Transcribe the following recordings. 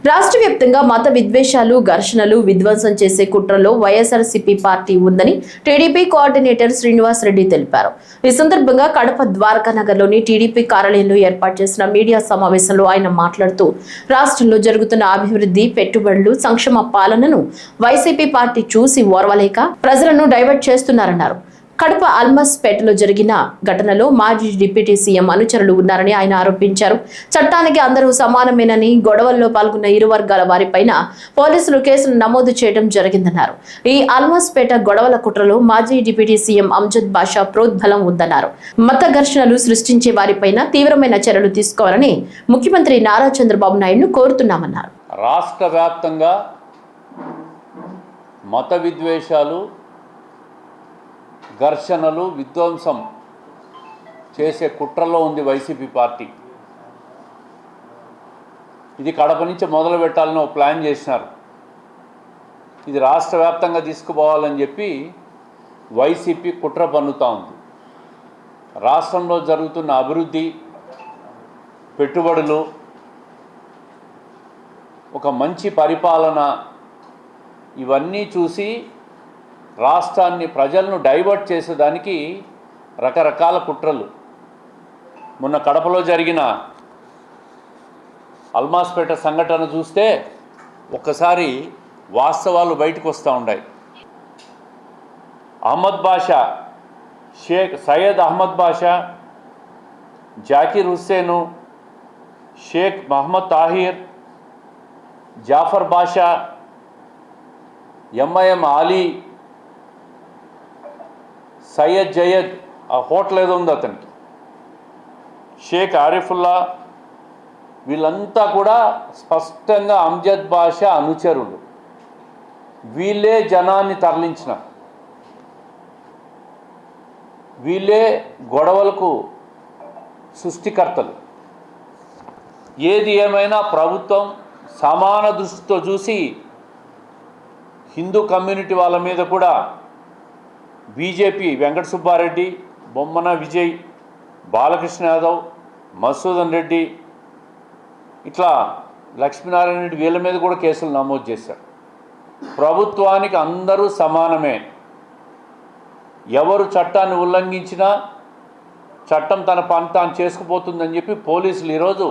రాష్ట్ర వ్యాప్తంగా మత విద్వేషాలు, ఘర్షణలు, విధ్వంసం చేసే కుట్రలో వైఎస్ఆర్సీపీ పార్టీ ఉందని టీడీపీ కోఆర్డినేటర్ శ్రీనివాస్ రెడ్డి తెలిపారు. ఈ సందర్భంగా కడప ద్వారకా నగర్లోని టీడీపీ కార్యాలయంలో ఏర్పాటు చేసిన మీడియా సమావేశంలో ఆయన మాట్లాడుతూ రాష్ట్రంలో జరుగుతున్న అభివృద్ధి, పెట్టుబడులు, సంక్షేమ పాలనను వైసీపీ పార్టీ చూసి ఓర్వలేక ప్రజలను డైవర్ట్ చేస్తున్నారన్నారు. కడప అల్మస్పేటలో జరిగిన ఘటనలో మాజీ డిప్యూటీ సీఎం అనుచరులు ఉన్నారని ఆయన ఆరోపించారు. చట్టానికి అందరూ సమానమేనని, గొడవల్లో పాల్గొన్న ఇరు వర్గాల వారిపైన పోలీసులు కేసులు నమోదు చేయడం జరిగిందన్నారు. ఈ అల్మస్పేట గొడవల కుట్రలో మాజీ డిప్యూటీ సీఎం అంజద్ బాషా ప్రోద్బలం ఉందన్నారు. మత ఘర్షణలు సృష్టించే వారిపైన తీవ్రమైన చర్యలు తీసుకోవాలని ముఖ్యమంత్రి నారా చంద్రబాబు నాయుడును కోరుతున్నామన్నారు. రాష్ట్ర వ్యాప్తంగా మత విద్వేషాలు, ఘర్షణలు, విధ్వంసం చేసే కుట్రలో ఉంది వైసీపీ పార్టీ. ఇది కడప నుంచి మొదలు పెట్టాలని ఒక ప్లాన్ చేసినారు. ఇది రాష్ట్ర వ్యాప్తంగా తీసుకుపోవాలని చెప్పి వైసీపీ కుట్ర పన్నుతూ ఉంది. రాష్ట్రంలో జరుగుతున్న అభివృద్ధి, పెట్టుబడులు, ఒక మంచి పరిపాలన, ఇవన్నీ చూసి రాష్ట్రాన్ని, ప్రజలను డైవర్ట్ చేసేదానికి రకరకాల కుట్రలు. మొన్న కడపలో జరిగిన అల్మాస్పేట సంఘటన చూస్తే ఒక్కసారి వాస్తవాలు బయటకు వస్తూ ఉన్నాయి. అహ్మద్ బాషా, షేక్ సయ్యద్ అహ్మద్ బాషా, జాకిర్ హుస్సేను, షేక్ మహమ్మద్ తాహిర్, జాఫర్ బాషా, ఎంఐఎం ఆలీ, సయ్యద్ జయద్, ఆ హోటల్ ఏదో ఉంది అతనికి, షేక్ ఆరిఫుల్లా, వీళ్ళంతా కూడా స్పష్టంగా అంజద్ బాషా అనుచరులు. వీళ్ళే జనాన్ని తరలించిన, వీళ్ళే గొడవలకు సృష్టికర్తలు. ఏది ఏమైనా ప్రభుత్వం సమాన దృష్టితో చూసి హిందూ కమ్యూనిటీ వాళ్ళ మీద కూడా బీజేపీ వెంకట సుబ్బారెడ్డి, బొమ్మన విజయ్, బాలకృష్ణ యాదవ్, మధుసూదన్ రెడ్డి, ఇట్లా లక్ష్మీనారాయణ రెడ్డి, వీళ్ళ మీద కూడా కేసులు నమోదు చేశారు. ప్రభుత్వానికి అందరూ సమానమే. ఎవరు చట్టాన్ని ఉల్లంఘించినా చట్టం తన పని తాను చేసుకుపోతుందని చెప్పి పోలీసులు ఈరోజు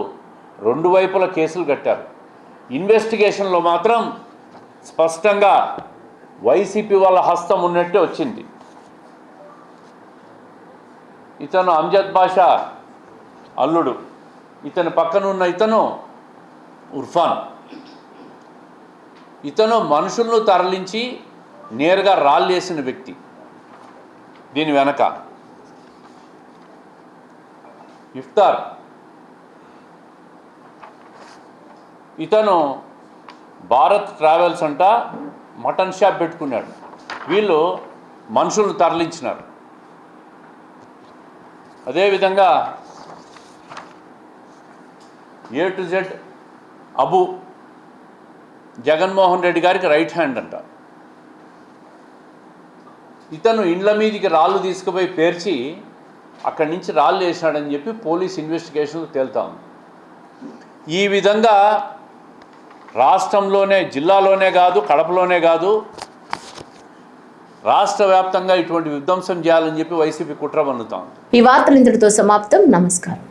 రెండు వైపుల కేసులు కట్టారు. ఇన్వెస్టిగేషన్లో మాత్రం స్పష్టంగా వైసీపీ వాళ్ళ హస్తం ఉన్నట్టే వచ్చింది. ఇతను అంజద్ బాషా అల్లుడు, ఇతని పక్కన ఉన్న ఇతను ఉర్ఫాన్. ఇతను మనుషులను తరలించి నేరుగా రాళ్ళేసిన వ్యక్తి. దీని వెనక ఇఫ్తార్, ఇతను భారత్ ట్రావెల్స్ అంట మటన్ షాప్ పెట్టుకున్నాడు. వీళ్ళు మనుషులను తరలించినారు. అదేవిధంగా A to Z Abu Jaganmohan Reddy గారికి రైట్ హ్యాండ్ అంట. ఇతను ఇండ్ల మీదికి రాళ్ళు తీసుకుపోయి పేర్చి అక్కడి నుంచి రాళ్ళు వేసినాడని చెప్పి పోలీస్ ఇన్వెస్టిగేషన్లు తేలుతా ఉంది. ఈ విధంగా రాష్ట్రంలోనే, జిల్లాలోనే కాదు, కడపలోనే కాదు, రాష్ట్ర వ్యాప్తంగా ఇటువంటి విధ్వంసం చేయాలని చెప్పి వైసీపీ కుట్ర పన్నుతా ఉంది. ఈ వార్తలు ఇంతటితో సమాప్తం. నమస్కారం.